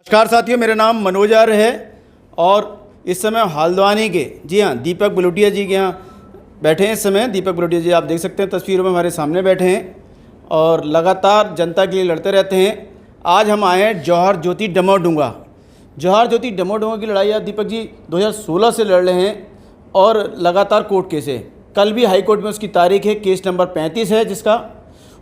नमस्कार साथियों, मेरा नाम मनोज आर्य है और इस समय हल्द्वानी के जी हाँ दीपक बलोटिया जी के यहाँ बैठे हैं। इस समय दीपक बलोटिया जी आप देख सकते हैं तस्वीरों में हमारे सामने बैठे हैं और लगातार जनता के लिए लड़ते रहते हैं। आज हम आए हैं जौहर ज्योति डमोडूंगा। जौहर ज्योति डमोडूंगा की लड़ाई आप दीपक जी 2016 से लड़ रहे हैं और लगातार कोर्ट केस है। कल भी हाई कोर्ट में उसकी तारीख है, केस नंबर 35 है जिसका,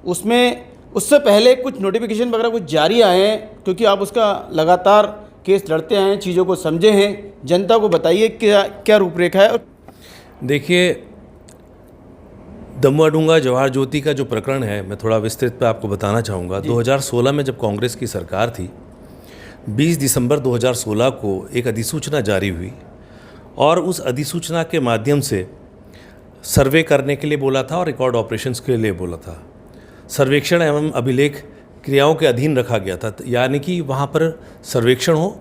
उसमें उससे पहले कुछ नोटिफिकेशन वगैरह कुछ जारी आए हैं क्योंकि आप उसका लगातार केस लड़ते आए हैं, चीज़ों को समझे हैं। जनता को बताइए क्या क्या रूपरेखा है। देखिए, डमोडूंगा जौहर ज्योति का जो प्रकरण है, मैं थोड़ा विस्तृत पे आपको बताना चाहूँगा। 2016 में जब कांग्रेस की सरकार थी, 20 दिसंबर 2016 को एक अधिसूचना जारी हुई और उस अधिसूचना के माध्यम से सर्वे करने के लिए बोला था और रिकॉर्ड ऑपरेशंस के लिए बोला था। सर्वेक्षण एवं अभिलेख क्रियाओं के अधीन रखा गया था, यानी कि वहाँ पर सर्वेक्षण हो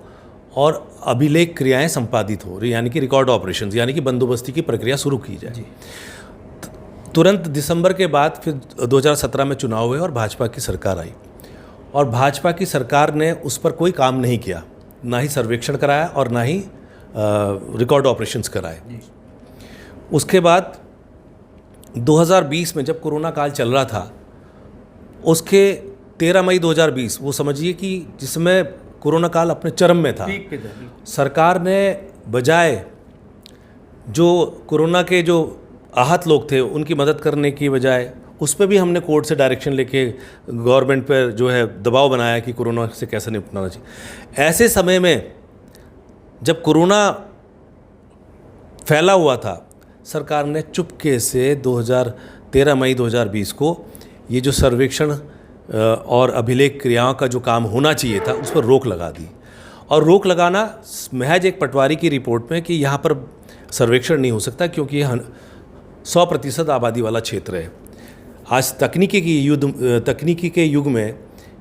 और अभिलेख क्रियाएं संपादित हो, यानी कि रिकॉर्ड ऑपरेशंस, यानी कि बंदोबस्ती की प्रक्रिया शुरू की जाए। तुरंत दिसंबर के बाद फिर 2017 में चुनाव हुए और भाजपा की सरकार आई और भाजपा की सरकार ने उस पर कोई काम नहीं किया, ना ही सर्वेक्षण कराया और ना ही रिकॉर्ड ऑपरेशंस कराए। उसके बाद 2020 में जब कोरोना काल चल रहा था, उसके 13 मई 2020, वो समझिए कि जिसमें कोरोना काल अपने चरम में था, सरकार ने बजाय जो कोरोना के जो आहत लोग थे उनकी मदद करने की बजाय उस पर भी हमने कोर्ट से डायरेक्शन लेके गवर्नमेंट पर जो है दबाव बनाया कि कोरोना से कैसे निपटना चाहिए। ऐसे समय में जब कोरोना फैला हुआ था, सरकार ने चुपके से 13 मई 2020 को ये जो सर्वेक्षण और अभिलेख क्रियाओं का जो काम होना चाहिए था उस पर रोक लगा दी। और रोक लगाना महज एक पटवारी की रिपोर्ट में कि यहाँ पर सर्वेक्षण नहीं हो सकता क्योंकि यह 100% आबादी वाला क्षेत्र है। आज तकनीकी के युग में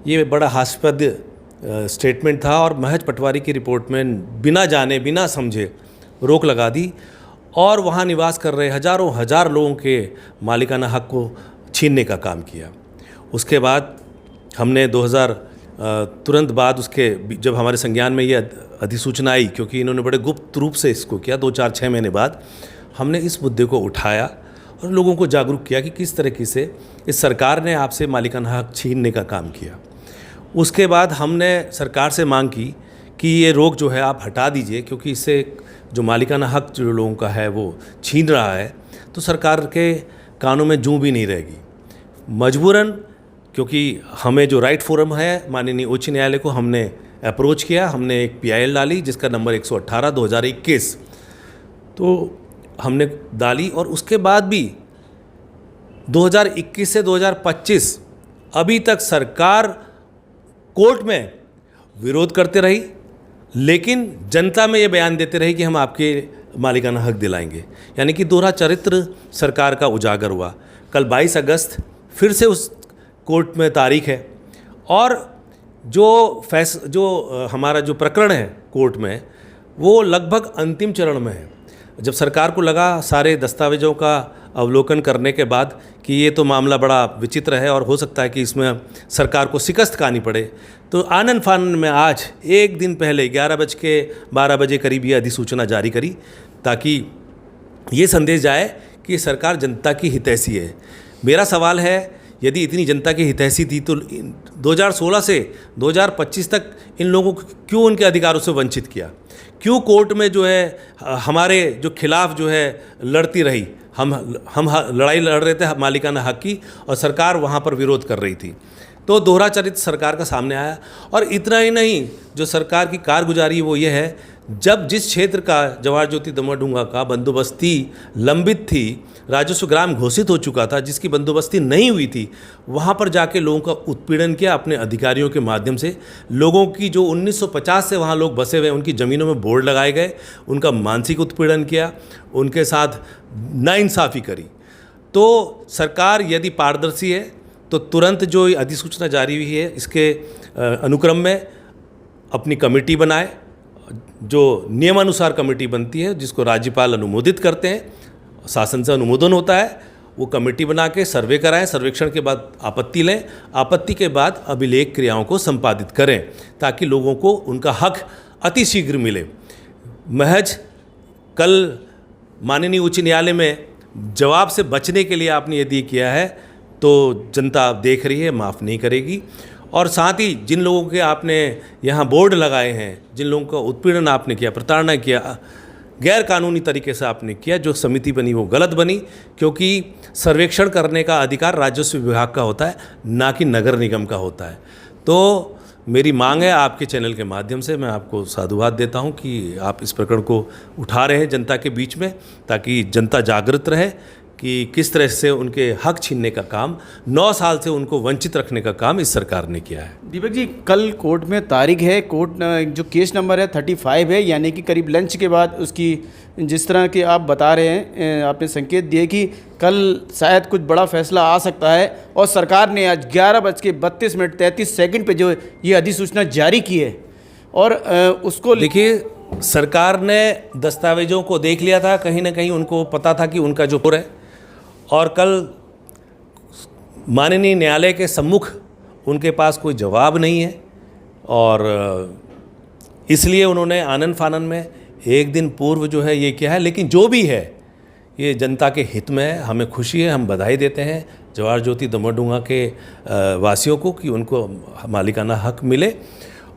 ये बड़ा हास्यास्पद स्टेटमेंट था और महज पटवारी की रिपोर्ट में बिना जाने बिना समझे रोक लगा दी और वहाँ निवास कर रहे हजारों हजार लोगों के मालिकाना हक को छीनने का काम किया। उसके बाद हमने तुरंत बाद उसके जब हमारे संज्ञान में ये अधिसूचना आई, क्योंकि इन्होंने बड़े गुप्त रूप से इसको किया, 2-4-6 महीने बाद हमने इस मुद्दे को उठाया और लोगों को जागरूक किया कि किस तरीके से इस सरकार ने आपसे मालिकाना हक छीनने का काम किया। उसके बाद हमने सरकार से मांग की कि ये रोक जो है आप हटा दीजिए, क्योंकि इससे जो मालिकाना हक जो लोगों का है वो छीन रहा है, तो सरकार के कानों में जूं भी नहीं रहेगी। मजबूरन, क्योंकि हमें जो राइट फोरम है माननीय उच्च न्यायालय को हमने अप्रोच किया, हमने एक PIL डाली जिसका नंबर 118/2021 तो हमने डाली और उसके बाद भी 2021 से 2025 अभी तक सरकार कोर्ट में विरोध करते रही, लेकिन जनता में ये बयान देते रही कि हम आपके मालिकाना हक दिलाएंगे, यानी कि दोहरा चरित्र सरकार का उजागर हुआ। कल 22 अगस्त फिर से उस कोर्ट में तारीख है और जो हमारा जो प्रकरण है कोर्ट में वो लगभग अंतिम चरण में है। जब सरकार को लगा सारे दस्तावेजों का अवलोकन करने के बाद कि ये तो मामला बड़ा विचित्र है और हो सकता है कि इसमें सरकार को शिकस्त खानी पड़े, तो आनन फानन में आज एक दिन पहले 11:12 बजे करीब ये अधिसूचना जारी करी ताकि ये संदेश जाए कि सरकार जनता की हितैषी है। मेरा सवाल है, यदि इतनी जनता की हितैषी थी तो 2016 से 2025 तक इन लोगों को क्यों उनके अधिकारों से वंचित किया? क्यों कोर्ट में जो है हमारे जो खिलाफ जो है लड़ती रही? हम लड़ाई लड़ रहे थे मालिकाना हक की और सरकार वहाँ पर विरोध कर रही थी। तो दोहरा चरित्र सरकार का सामने आया। और इतना ही नहीं, जो सरकार की कारगुजारी वो ये है, जब जिस क्षेत्र का जौहर ज्योति डमोडूंगा का बंदोबस्ती लंबित थी, राजस्व ग्राम घोषित हो चुका था, जिसकी बंदोबस्ती नहीं हुई थी, वहाँ पर जाके लोगों का उत्पीड़न किया अपने अधिकारियों के माध्यम से। लोगों की जो 1950 से वहाँ लोग बसे हुए, उनकी ज़मीनों में बोर्ड लगाए गए, उनका मानसिक उत्पीड़न किया, उनके साथ नाइंसाफ़ी करी। तो सरकार यदि पारदर्शी है तो तुरंत जो अधिसूचना जारी हुई है इसके अनुक्रम में अपनी कमेटी बनाए, जो नियमानुसार कमेटी बनती है जिसको राज्यपाल अनुमोदित करते हैं, शासन से अनुमोदन होता है वो कमेटी बना के सर्वे कराएं, सर्वेक्षण के बाद आपत्ति लें, आपत्ति के बाद अभिलेख क्रियाओं को संपादित करें ताकि लोगों को उनका हक अतिशीघ्र मिले। महज कल माननीय उच्च न्यायालय में जवाब से बचने के लिए आपने यदि किया है तो जनता देख रही है, माफ़ नहीं करेगी। और साथ ही जिन लोगों के आपने यहाँ बोर्ड लगाए हैं, जिन लोगों का उत्पीड़न आपने किया, प्रताड़ना किया, गैर कानूनी तरीके से आपने किया, जो समिति बनी वो गलत बनी, क्योंकि सर्वेक्षण करने का अधिकार राजस्व विभाग का होता है, ना कि नगर निगम का होता है। तो मेरी मांग है आपके चैनल के माध्यम से, मैं आपको साधुवाद देता हूं कि आप इस प्रकरण को उठा रहे हैं जनता के बीच में, ताकि जनता जागृत रहे कि किस तरह से उनके हक छीनने का काम, 9 साल से उनको वंचित रखने का काम इस सरकार ने किया है। दीपक जी, कल कोर्ट में तारीख है, कोर्ट जो केस नंबर है 35 है, यानी कि करीब लंच के बाद उसकी, जिस तरह के आप बता रहे हैं, आपने संकेत दिए कि कल शायद कुछ बड़ा फैसला आ सकता है। और सरकार ने आज 11:32:33 पे जो ये अधिसूचना जारी की है, और उसको देखिए, सरकार ने दस्तावेजों को देख लिया था, कहीं ना कहीं उनको पता था कि उनका जो पुर है, और कल माननीय न्यायालय के सम्मुख उनके पास कोई जवाब नहीं है, और इसलिए उन्होंने आनन फानन में एक दिन पूर्व जो है ये किया है। लेकिन जो भी है ये जनता के हित में है, हमें खुशी है, हम बधाई देते हैं जवाहर ज्योति दमोह के वासियों को कि उनको मालिकाना हक मिले।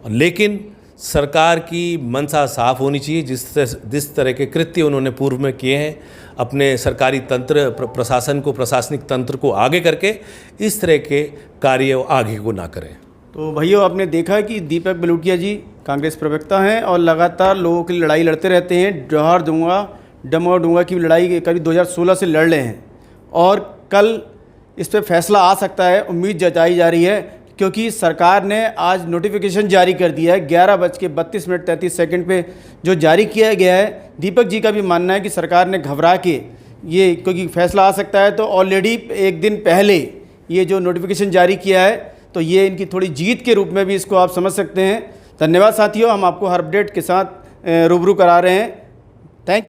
लेकिन सरकार की मंशा साफ होनी चाहिए। जिस तरह के कृत्य उन्होंने पूर्व में किए हैं, अपने सरकारी तंत्र, प्रशासन को, प्रशासनिक तंत्र को आगे करके इस तरह के कार्य आगे को ना करें। तो भैया, आपने देखा कि दीपक बलूटिया जी कांग्रेस प्रवक्ता हैं और लगातार लोगों की लड़ाई लड़ते रहते हैं। जौहर दमोह डूंगा की लड़ाई करीब 2016 से लड़ रहे हैं, और कल इस पर फैसला आ सकता है, उम्मीद जताई जा रही है, क्योंकि सरकार ने आज नोटिफिकेशन जारी कर दिया है 11:32:33 पे जो जारी किया गया है। दीपक जी का भी मानना है कि सरकार ने घबरा के ये, क्योंकि फैसला आ सकता है, तो ऑलरेडी एक दिन पहले ये जो नोटिफिकेशन जारी किया है, तो ये इनकी थोड़ी जीत के रूप में भी इसको आप समझ सकते हैं। धन्यवाद साथियों, हम आपको हर अपडेट के साथ रूबरू करा रहे हैं।